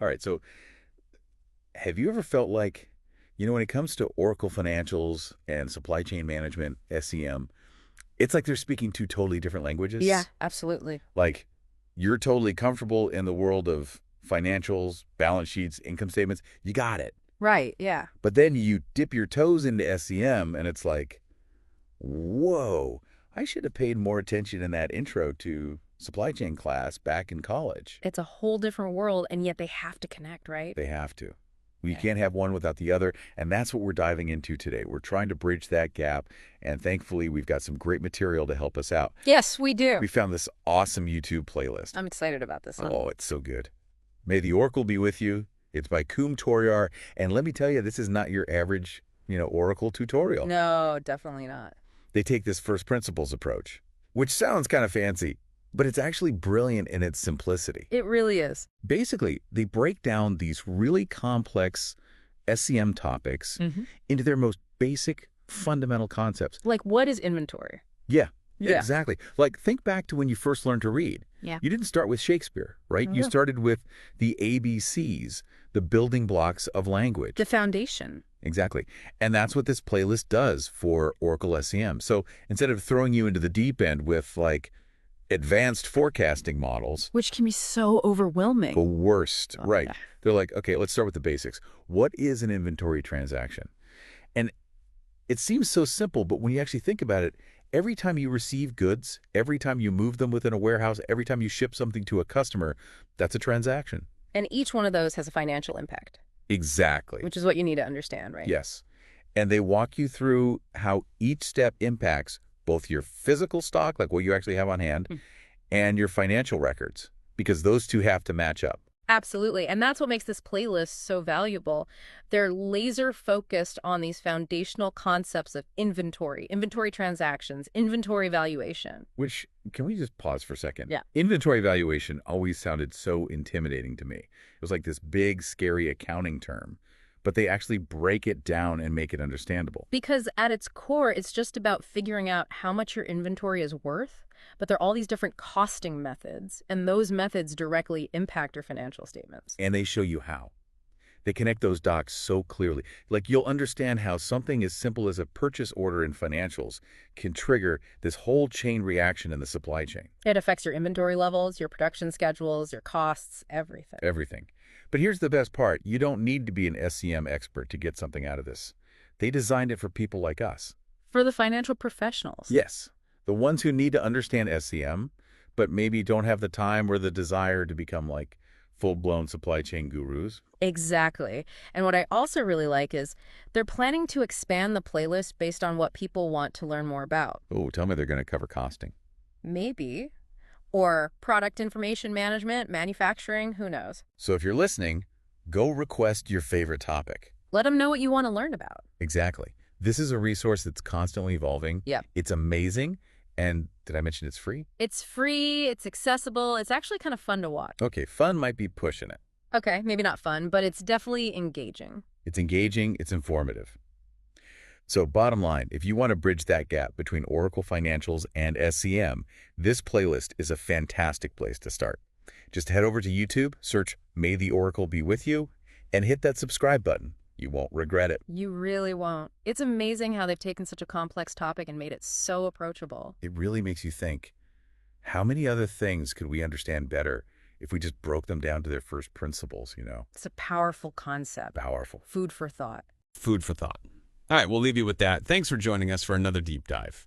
All right, so have you ever felt like, when it comes to Oracle financials and supply chain management, SCM, it's like they're speaking two totally different Yeah, languages? absolutely. Like, you're totally comfortable in the world of financials, balance sheets, income statements. You got it. Right, yeah. But then you dip your toes into SCM, and it's like, whoa, I should have paid more attention in that intro to supply chain class back in college. It's a whole different world, and yet they have to connect, right? They have to. You Yeah. can't have one without the other, and that's what we're diving into today. We're trying to bridge that gap, and thankfully, we've got some great material to help us out. Yes, we do. We found this awesome YouTube playlist. I'm excited about this one. Oh, it's so good. May the Oracle be with you. It's by Koum Toriar, and let me tell you, this is not your average, Oracle tutorial. No, definitely not. They take this first principles approach, which sounds kind of fancy, but it's actually brilliant in its simplicity. It really is. Basically, they break down these really complex SCM topics into their most basic, fundamental concepts. Like, what is inventory? Yeah, Yeah. exactly. Like, think back to when you first learned to read. Yeah. You didn't start with Shakespeare, right? You No. started with the ABCs, the building blocks of language. The foundation. Exactly. And that's what this playlist does for Oracle SCM. So instead of throwing you into the deep end with, like, advanced forecasting models, Which can be so overwhelming. the worst, Oh, right? yeah. They're like, okay, let's start with the basics. What is an inventory transaction? And it seems so simple, but when you actually think about it, every time you receive goods, every time you move them within a warehouse, every time you ship something to a customer, that's a transaction. And each one of those has a financial impact, Exactly. which is what you need to understand, right? Yes. And they walk you through how each step impacts both your physical stock, like what you actually have on hand, and your financial records, because those two have to match up. Absolutely. And that's what makes this playlist so valuable. They're laser focused on these foundational concepts of inventory transactions, inventory valuation. Which, can we just pause for a second? Yeah. Inventory valuation always sounded so intimidating to me. It was like this big, scary accounting term, but they actually break it down and make it understandable. Because at its core, it's just about figuring out how much your inventory is worth, but there are all these different costing methods, and those methods directly impact your financial statements. And they show you how. They connect those dots so clearly. Like, you'll understand how something as simple as a purchase order in financials can trigger this whole chain reaction in the supply chain. It affects your inventory levels, your production schedules, your costs, everything. Everything. But here's the best part. You don't need to be an SCM expert to get something out of this. They designed it for people like us. For the financial professionals. Yes, the ones who need to understand SCM, but maybe don't have the time or the desire to become like full-blown supply chain gurus. Exactly. And what I also really like is they're planning to expand the playlist based on what people want to learn more about. Oh, tell me they're going to cover costing. Maybe. Or product information management, manufacturing, who knows? So if you're listening, go request your favorite topic. Let them know what you want to learn about. Exactly. This is a resource that's constantly evolving. Yeah. It's amazing. And did I mention it's free? It's free, it's accessible, it's actually kind of fun to watch. Okay, fun might be pushing it. Okay, maybe not fun, but it's definitely engaging. It's engaging, it's informative. So bottom line, if you want to bridge that gap between Oracle Financials and SCM, this playlist is a fantastic place to start. Just head over to YouTube, search May the Oracle Be With You, and hit that subscribe button. You won't regret it. You really won't. It's amazing how they've taken such a complex topic and made it so approachable. It really makes you think, how many other things could we understand better if we just broke them down to their first principles, It's a powerful concept. Powerful. Food for thought. Food for thought. All right, we'll leave you with that. Thanks for joining us for another deep dive.